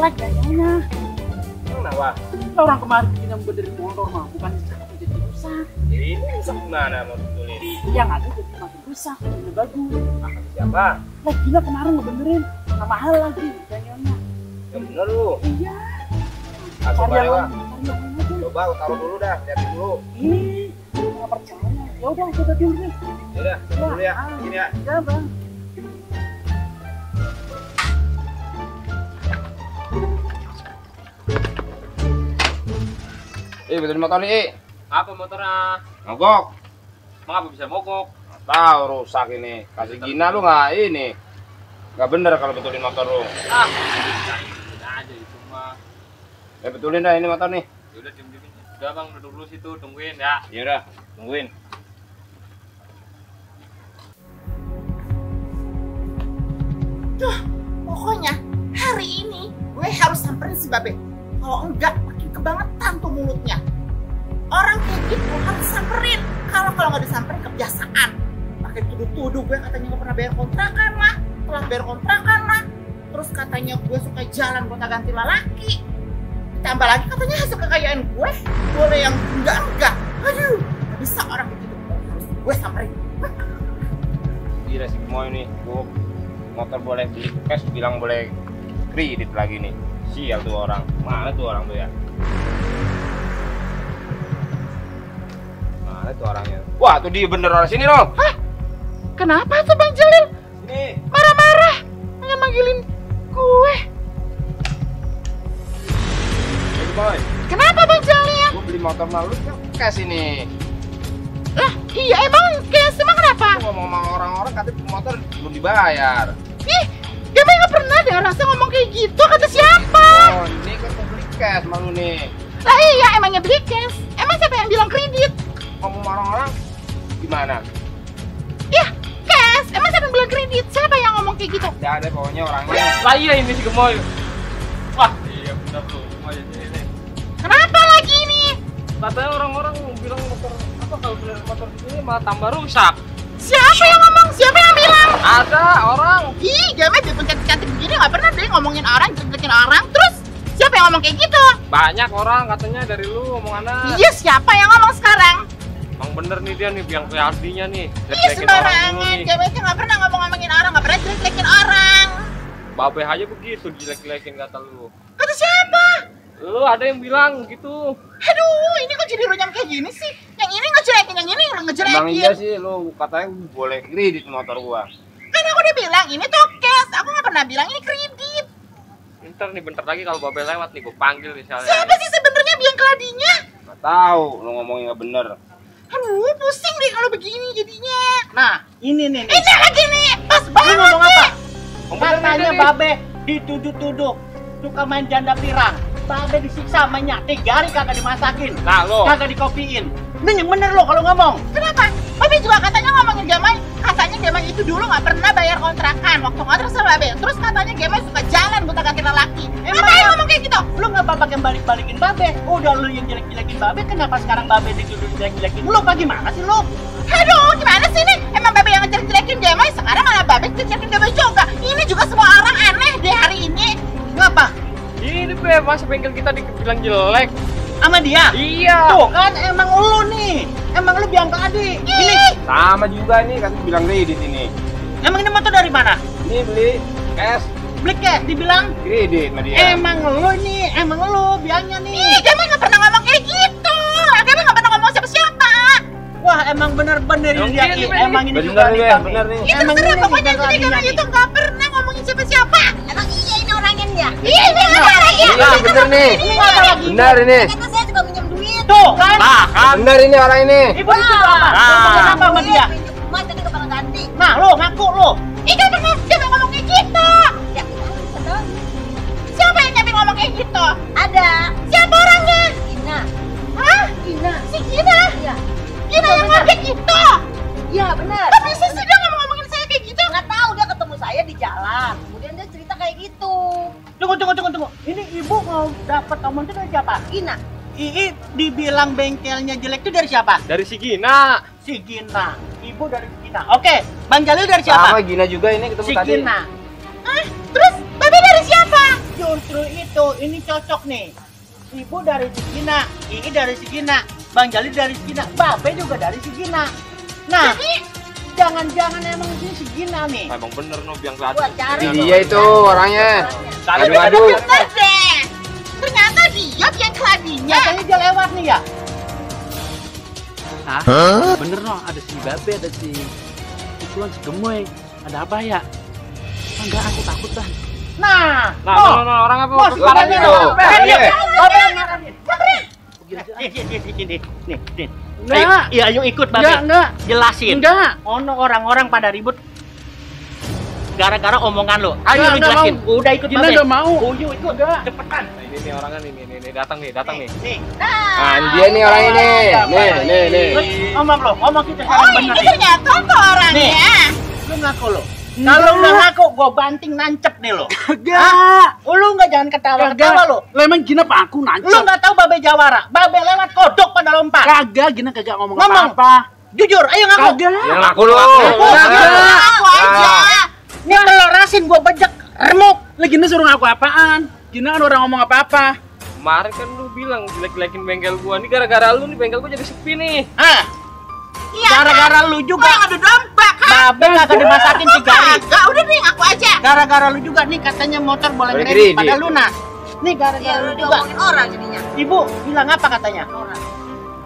jelek kayaknya. Kenapa? Orang kemarin kita benerin motor mah bukan jadi rusak. Ini rusak gimana mau betulin? Yang ada jadi makin rusak, udah bagus. Kata siapa? Lah gila kemarin ngebenerin, sama mahal lagi kayaknya. Yang bener lu. Iya. Coba Cari deh, Wak. cari yang lain aja. Coba aku taruh dulu dah, liatin dulu. Ih, nggak percaya. Ya udah kita dulu nih. Yaudah, dulu ya. Gini ya. Ya bang. Betulin motor nih, Apa motornya? mogok. Mengapa bisa mogok? Tahu rusak ini. Kasih Gina lu nggak ini. Nggak bener kalau betulin motor lu. Ah, udah aja itu mah. Betulin dah ini motor nih. Udah diem. Udah bang, duduk dulu situ, tungguin ya. Yaudah, tungguin. Duh, pokoknya hari ini gue harus samperin si Babe. Kalau enggak, makin kebangetan tuh mulutnya. Orang kayak gitu harus samperin. Kalau nggak disamperin kebiasaan. Pakai tuduh-tuduh gue katanya nggak pernah bayar kontrakan lah, telah bayar kontrakan lah. Terus katanya gue suka jalan gonta-ganti lelaki. Tambah lagi katanya hasil kekayaan gue boleh yang enggak. Aduh, nggak bisa orang begitu. Harus gue samperin. Gila sih mau ini. Gua motor boleh beli cash, bilang boleh kredit lagi nih. Sial tuh orang. Mana tuh orang tuh ya? Mana tuh orangnya? Wah, tuh dia bener orang sini loh. Hah? Kenapa tuh Bang Jalil? Sini. Marah-marah manggilin gue. Boy, Kenapa Bang Jalil? gua beli motor malu kan cash ini. Lah, iya emang emang kenapa? Gua ngomong sama orang-orang katanya motor belum dibayar. Ih, dia mah nggak pernah deh rasa ngomong kayak gitu, kata siapa? Oh, ini kan mau beli cash malu nih. Lah iya, emangnya beli cash. Emang siapa yang bilang kredit? Ngomong sama orang-orang gimana? Ya, cash. Emang siapa yang bilang kredit? Siapa yang ngomong kayak gitu? Ya ada pokoknya orangnya. Lah iya ini si Gemoy. Wah, iya benar tuh. Gemoy ini. Kenapa lagi ini? Katanya orang-orang bilang motor apa kalau beli motor di sini malah tambah rusak. Siapa yang ngomong? Siapa yang bilang? Ada orang. Ih, Jamet biarpun cantik-cantik begini nggak pernah deh ngomongin orang, jelek-jelekin orang. Terus siapa yang ngomong kayak gitu? Banyak orang katanya dari lu omongannya. Iya, siapa yang ngomong sekarang? Emang bener nih dia nih yang punya artinya nih. Ih, Jelek-jelekin orang dulu sembarangan. nih. Jametnya nggak pernah ngomongin orang, nggak pernah jelek-jelekin orang. Babe aja begitu jelek-jelekin kata lu. Kata siapa? Lu ada yang bilang gitu. Aduh, ini kok jadi runyam kayak gini sih? Yang ini ngejelekin, yang ini ngejelekin. Emang iya sih lu katanya boleh kredit motor gua. Kan aku udah bilang ini tuh cash. Aku nggak pernah bilang ini kredit. Ntar nih bentar lagi kalau Babe lewat nih gue panggil misalnya. Siapa sih sebenarnya biang keladinya? Nggak tahu lu ngomongnya nggak bener. Aduh, pusing deh kalau begini jadinya. Nah, ini nih. Ini lagi nih, pas Lu banget ngomong nih. apa? Katanya Babe dituduh-tuduh suka main janda pirang. Babe disiksa sama Nya, 3 hari kagak dimasakin, Nah lo. kagak dikopiin. Ini yang bener lo kalau ngomong. Kenapa? Babe juga katanya ngomongin Gemay. Katanya Gemay itu dulu nggak pernah bayar kontrakan waktu ngontrak sama Babe. Terus katanya Gemay suka jalan buta ganti lelaki. Ngapain ngomong kayak gitu? Lu nggak apa-apa yang balik-balikin Babe. Udah lu yang jelek-jelekin Babe, kenapa sekarang Babe dituduh jelek-jelekin lu? Bagaimana sih lu? Aduh, gimana sih ini? Emang Babe yang ngejelek-jelekin Gemay, sekarang malah Babe ngejelekin Gemay juga. Ini juga semua orang aneh deh hari ini. Ngapa? Ini Be, masa bengkel kita dibilang jelek. Sama dia? Iya. Tuh kan emang lu nih. Emang lu biang keladi. Ini Sama juga nih kan bilang kredit ini. emang ini motor dari mana? Ini beli cash Beli cash dibilang. kredit sama dia. Emang lu nih, emang lu biangnya nih. Ih, Gemay nggak pernah ngomong kayak gitu. Gemay nggak pernah ngomong siapa-siapa. Wah, emang bener-bener ini dia. Ini, Emang ini bener juga nih, nih, Be, Bang. bener nih. Itu Emang terserah, ini pokoknya biang jadi keladinya Gemay nih. itu nggak pernah ngomongin siapa-siapa. Emang iya ini orangnya dia. Iya, ini apa lagi? Iya bener nih. Ini apa lagi? Bener ini. Kan saya juga minjem duit. Tuh kan. Nah kan. Bener ini orang ini. Ibu itu apa? Ngomongin apa sama dia? Minjem rumah tadi kepala ganti. Nah, lu ngaku lu. Ih, Gemay ngomong kayak gitu. Ya, betul. Siapa yang nyampe ngomong kayak gitu? Ada. Siapa orangnya? Gina. Hah? Gina. Si Gina? Iya. Gina yang ngomong gitu? Iya benar. Kok bisa sih dia ngomongin saya kayak gitu? Nggak tahu dia ketemu saya di jalan. Kemudian dia cerita kayak gitu. Tunggu. Ini ibu mau dapat omong itu dari siapa? Gina. Ii dibilang bengkelnya jelek itu dari siapa? Dari si Gina. Si Gina. Ibu dari Gina. Oke, Bang Jalil dari siapa? Sama Gina juga ini ketemu Si tadi. Gina. Hah? Terus Babe dari siapa? Yo, justru itu, ini cocok nih. Ibu dari Sigina, Ii dari Sigina, Bang Jali dari Sigina, Babe juga dari Sigina. Nah, jangan-jangan emang ini Sigina nih. Emang bener no biang keladi. Gua cari. Dia itu orangnya. Aduh. Bener deh. Ternyata dia yang keladinya. Katanya dia lewat nih ya. Hah? Bener no, ada si Babe, ada si Ikulan, si Gemoy. Ada apa ya? Enggak, aku takut Bang. Nah, orang apa? Bos, Sekarang Babe itu. lewat. Babe. Babe yang marahin. Nih. Enggak. Ayo ikut Babe. Enggak. Jelasin. Enggak. Ono orang-orang pada ribut gara-gara omongan lo. Ayo lu Enggak jelasin. mau. Udah ikut Gina Babe. enggak mau. Uyu ikut. Cepetan. Nah, ini orangnya nih datang nih. Nih. Nah, dia nih orang ini. Nih. Terus ngomong kita sekarang Oh, bener ini nih. ternyata kok orangnya. Lu ngaku lo. Kalau udah ngaku, gua banting nancep nih lo. Enggak. Lu nggak jangan ketawa-ketawa lo. Lo emang Gina apa aku Lu nancep? nggak tahu Babe Jawara. Babe lewat kodok pada lompat. Kagak, Gina kagak ngomong Ngomong. apa-apa. Jujur, ayo ngaku. Kagak. Yang ngaku lu. Kagak. Aku aja. Nih telur asin gua bejek remuk. Lah Gina suruh ngaku apaan? Gina kan orang ngomong apa-apa. Kemarin kan lu bilang jelek-jelekin bengkel gua. Ini gara-gara lu nih bengkel gua jadi sepi nih. Ah, Iya. gara-gara lu Gua juga. yang adu domba kan. Babe kagak dimasakin 3 hari. Kagak, udah nih aku aja. Gara-gara lu juga nih katanya motor boleh Boleh kredit kredit. pada lunas. Nih Ya gara-gara lu lu juga. diomongin orang jadinya. Ibu bilang apa katanya?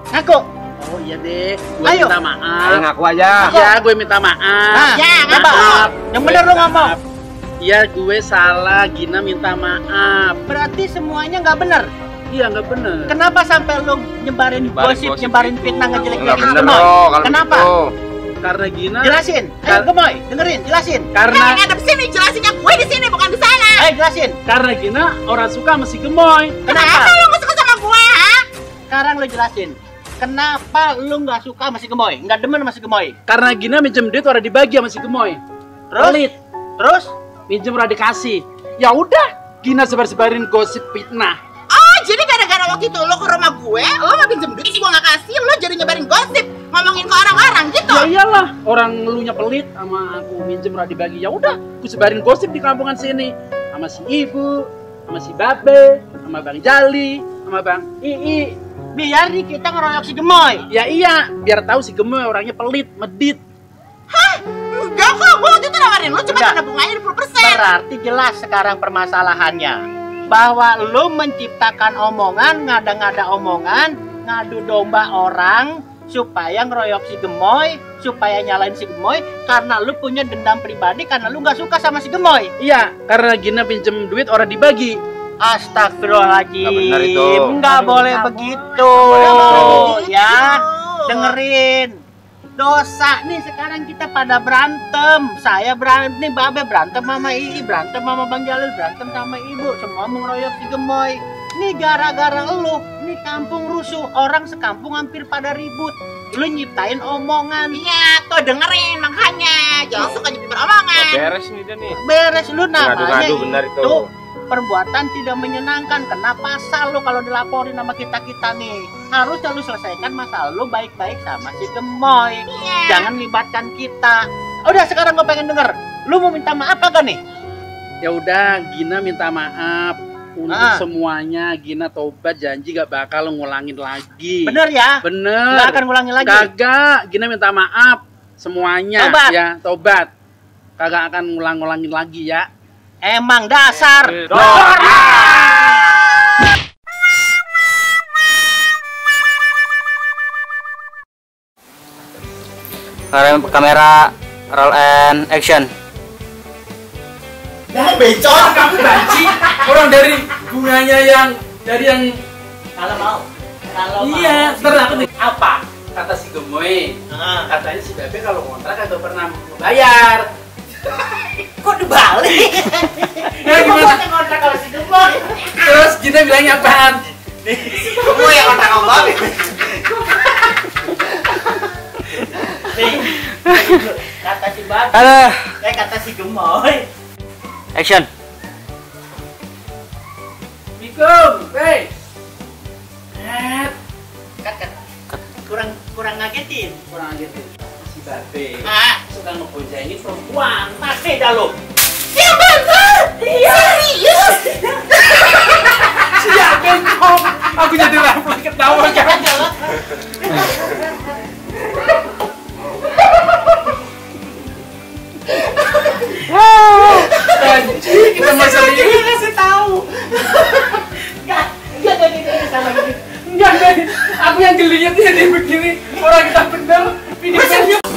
Ngaku. Oh iya deh, gue Ayo. minta Ayo maaf. ngaku aja. Ya, gue minta maaf. Nah, Ya, apa? maaf. Yang bener lu ngomong. Iya, gue salah. Gina minta maaf. Berarti semuanya nggak bener. Iya, nggak bener. Kenapa sampai lu nyebarin gosip, gosip nyebarin itu. fitnah Enggak ngejelek-jelekin bener semua? loh kalau Kenapa? begitu. Karena Gina. Jelasin. Ayo Gemoy, dengerin, jelasin. Karena Yang ngadep sini jelasinnya gue di sini bukan di sana. Ayo jelasin. karena Gina orang suka sama si Gemoy. Kenapa? Lu nggak suka sama gue, ha? Sekarang lu jelasin. Kenapa lu nggak suka sama si Gemoy? Nggak demen sama si Gemoy? Karena Gina minjem duit orang dibagi sama si Gemoy. Terus? Pelit. Terus? Minjem orang dikasih. Ya udah, Gina sebar-sebarin gosip fitnah. Oh, jadi gara-gara waktu itu lo ke rumah gue, lo mau pinjem duit, gue nggak kasih, lo jadi nyebarin gosip, ngomongin ke orang-orang gitu. Ya iyalah, orang elunya pelit sama aku minjem orang dibagi. Ya udah, aku sebarin gosip di kampungan sini sama si Ibu, sama si Babe, sama Bang Jali, sama Bang Ii. Biar nih kita ngeroyok si Gemoy. Ya iya, biar tahu si Gemoy orangnya pelit, medit. Enggak kok, gue waktu itu nawarin lo cuma Enggak. karena bunganya 20%. Berarti jelas sekarang permasalahannya. Bahwa lu menciptakan omongan, ngada-ngada omongan, ngadu domba orang, supaya ngeroyok si Gemoy, supaya nyalain si Gemoy, karena lu punya dendam pribadi, karena lu nggak suka sama si Gemoy. Iya, karena Gina pinjem duit orang dibagi. Astagfirullahaladzim. Nggak benar itu. Nggak boleh begitu. Ya, dengerin. Dosa nih sekarang kita pada berantem. Saya berantem nih, Babe berantem sama Ii, berantem sama Bang Jalil, berantem sama Ibu. Semua mengeroyok si Gemoy. Nih gara-gara lu, nih kampung rusuh, orang sekampung hampir pada ribut. Lu nyiptain omongan. Iya, tuh dengerin makanya. Jangan suka nyebut omongan. Beres nih dia nih. Beres lu namanya. Ngadu-ngadu benar itu. Perbuatan tidak menyenangkan. Kena pasal lu kalau dilaporin sama kita-kita nih. Harusnya lu selesaikan masalah lu baik-baik sama si Gemoy. Iya. Jangan libatkan kita. Udah sekarang gue pengen denger. Lu mau minta maaf kagak nih? Ya udah, Gina minta maaf untuk Ah. semuanya. Gina tobat, janji gak bakal ngulangin lagi. Bener ya? Bener. Nggak akan ngulangin lagi. Kagak, Gina minta maaf semuanya. Tobat. Ya, tobat. Kagak akan ngulang-ngulangin lagi ya. Emang dasar. Kamera roll and action. Kamu banci orang dari bunganya yang Kalau mau. Kalau iya, mau. ntar aku nih apa kata si Gemoy, Ah. katanya si Babe kalau kontrak kagak pernah membayar. Kok dibalik? Ya, gimana? Gua yang ngontrak kalau si Gemoy. Terus Gina bilangnya apaan? Gue yang ngontrak sama Babe. Nih, kata si Babe. Aduh, Kata si Gemoy. action. Assalamualaikum, hey. Kurang ngagetin. Kurang aja tuh. Si Babe Ah, suka ngeboncengin perempuan. pasti dah lu. Iya bener. Iya. Serius. bengong. Aku jadi refleks ketawa kan. Anjing, kita masalah ini kasih tahu. Enggak jadi ini sama gini. enggak. Aku yang gelinya dia begini. Orang kita bener. Video